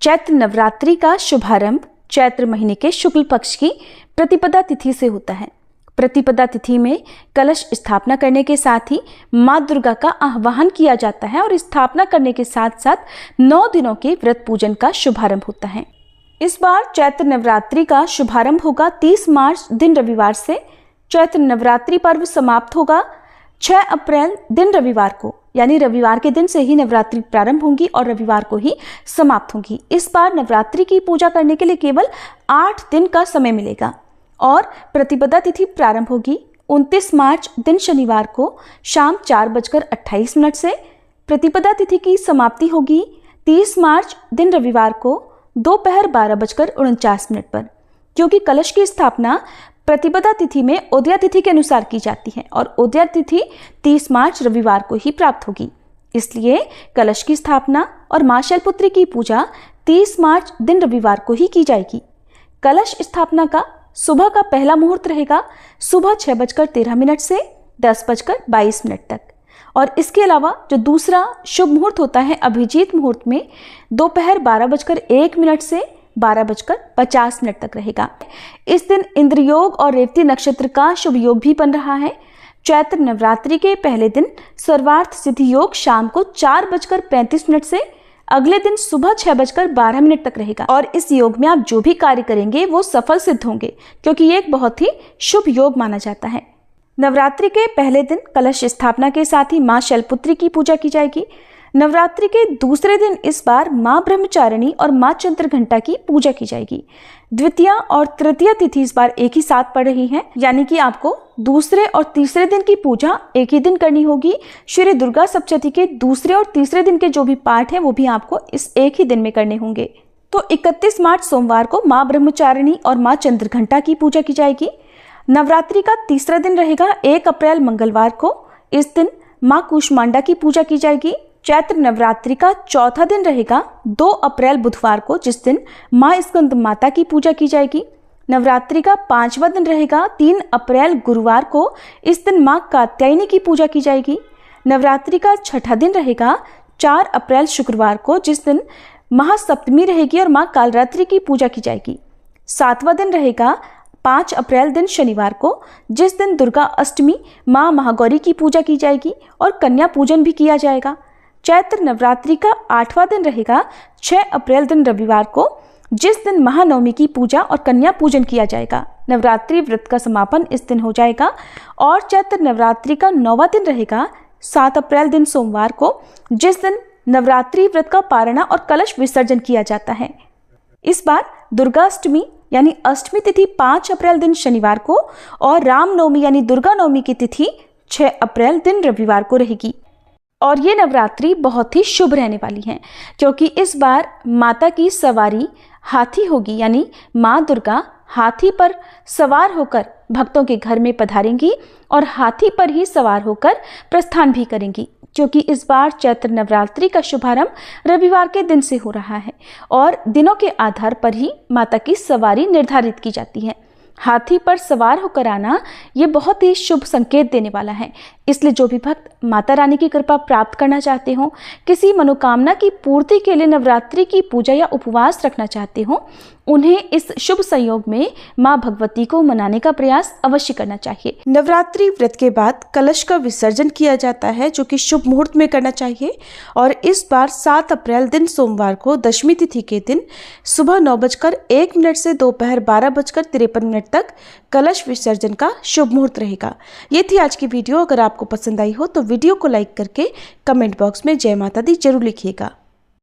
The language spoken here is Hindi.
चैत्र नवरात्रि का शुभारंभ चैत्र महीने के शुक्ल पक्ष की प्रतिपदा तिथि से होता है। प्रतिपदा तिथि में कलश स्थापना करने के साथ ही माँ दुर्गा का आह्वान किया जाता है और स्थापना करने के साथ साथ 9 दिनों के व्रत पूजन का शुभारंभ होता है। इस बार चैत्र नवरात्रि का शुभारंभ होगा 30 मार्च दिन रविवार से। चैत्र नवरात्रि पर्व समाप्त होगा 6 अप्रैल दिन रविवार को, यानी रविवार के दिन से ही नवरात्रि प्रारंभ होंगी और रविवार को ही समाप्त होंगी। इस बार नवरात्रि की पूजा करने के लिए केवल 8 दिन का समय मिलेगा और प्रतिपदा तिथि प्रारंभ होगी 29 मार्च दिन शनिवार को शाम 4:28 से। प्रतिपदा तिथि की समाप्ति होगी 30 मार्च दिन रविवार को दोपहर 12:49 पर। क्योंकि कलश की स्थापना प्रतिपदा तिथि में उदया तिथि के अनुसार की जाती है और उदया तिथि 30 मार्च रविवार को ही प्राप्त होगी, इसलिए कलश की स्थापना और मां शैलपुत्री की पूजा 30 मार्च दिन रविवार को ही की जाएगी। कलश स्थापना का सुबह का पहला मुहूर्त रहेगा सुबह 6:13 से 10:22 तक और इसके अलावा जो दूसरा शुभ मुहूर्त होता है अभिजीत मुहूर्त में दोपहर 12:01 से 12:50 तक रहेगा। इस दिन इंद्र योग और रेवती नक्षत्र का शुभ योग भी बन रहा है। चैत्र नवरात्रि के पहले दिन सर्वार्थ सिद्धि योग शाम को 4:35 से अगले दिन सुबह 6:12 तक रहेगा और इस योग में आप जो भी कार्य करेंगे वो सफल सिद्ध होंगे, क्योंकि ये एक बहुत ही शुभ योग माना जाता है। नवरात्रि के पहले दिन कलश स्थापना के साथ ही मां शैलपुत्री की पूजा की जाएगी। नवरात्रि के दूसरे दिन इस बार मां ब्रह्मचारिणी और मां चंद्रघंटा की पूजा की जाएगी। द्वितीया और तृतीया तिथि इस बार एक ही साथ पड़ रही हैं, यानी कि आपको दूसरे और तीसरे दिन की पूजा एक ही दिन करनी होगी। श्री दुर्गा सप्तशती के दूसरे और तीसरे दिन के जो भी पाठ हैं वो भी आपको इस एक ही दिन में करने होंगे। तो 31 मार्च सोमवार को मां ब्रह्मचारिणी और मां चंद्रघंटा की पूजा की जाएगी। नवरात्रि का तीसरा दिन रहेगा 1 अप्रैल मंगलवार को। इस दिन मां कूष्मांडा की पूजा की जाएगी। चैत्र नवरात्रि का चौथा दिन रहेगा 2 अप्रैल बुधवार को, जिस दिन मां स्कंद माता की पूजा की जाएगी। नवरात्रि का 5वां दिन रहेगा 3 अप्रैल गुरुवार को। इस दिन मां कात्यायनी की पूजा की जाएगी। नवरात्रि का 6ठा दिन रहेगा 4 अप्रैल शुक्रवार को, जिस दिन महासप्तमी रहेगी और मां कालरात्रि की पूजा की जाएगी। 7वां दिन रहेगा 5 अप्रैल दिन शनिवार को, जिस दिन दुर्गा अष्टमी मां महागौरी की पूजा की जाएगी और कन्या पूजन भी किया जाएगा। चैत्र नवरात्रि का 8वां दिन रहेगा 6 अप्रैल दिन रविवार को, जिस दिन महानवमी की पूजा और कन्या पूजन किया जाएगा। नवरात्रि व्रत का समापन इस दिन हो जाएगा और चैत्र नवरात्रि का 9वां दिन रहेगा 7 अप्रैल दिन सोमवार को, जिस दिन नवरात्रि व्रत का पारणा और कलश विसर्जन किया जाता है। इस बार दुर्गा अष्टमी यानी अष्टमी तिथि 5 अप्रैल दिन शनिवार को और रामनवमी यानी दुर्गा नवमी की तिथि 6 अप्रैल दिन रविवार को रहेगी। और ये नवरात्रि बहुत ही शुभ रहने वाली है, क्योंकि इस बार माता की सवारी हाथी होगी, यानी माँ दुर्गा हाथी पर सवार होकर भक्तों के घर में पधारेंगी और हाथी पर ही सवार होकर प्रस्थान भी करेंगी। क्योंकि इस बार चैत्र नवरात्रि का शुभारंभ रविवार के दिन से हो रहा है और दिनों के आधार पर ही माता की सवारी निर्धारित की जाती है। हाथी पर सवार होकर आना ये बहुत ही शुभ संकेत देने वाला है, इसलिए जो भी भक्त माता रानी की कृपा प्राप्त करना चाहते हो, किसी मनोकामना की पूर्ति के लिए नवरात्रि की पूजा या उपवास रखना चाहते हो, उन्हें इस शुभ संयोग में मां भगवती को मनाने का प्रयास अवश्य करना चाहिए। नवरात्रि व्रत के बाद कलश का विसर्जन किया जाता है, जो कि शुभ मुहूर्त में करना चाहिए और इस बार 7 अप्रैल दिन सोमवार को दशमी तिथि के दिन सुबह 9:01 से दोपहर 12:53 तक कलश विसर्जन का शुभ मुहूर्त रहेगा। ये थी आज की वीडियो। अगर आपको पसंद आई हो तो वीडियो को लाइक करके कमेंट बॉक्स में जय माता दी जरूर लिखिएगा।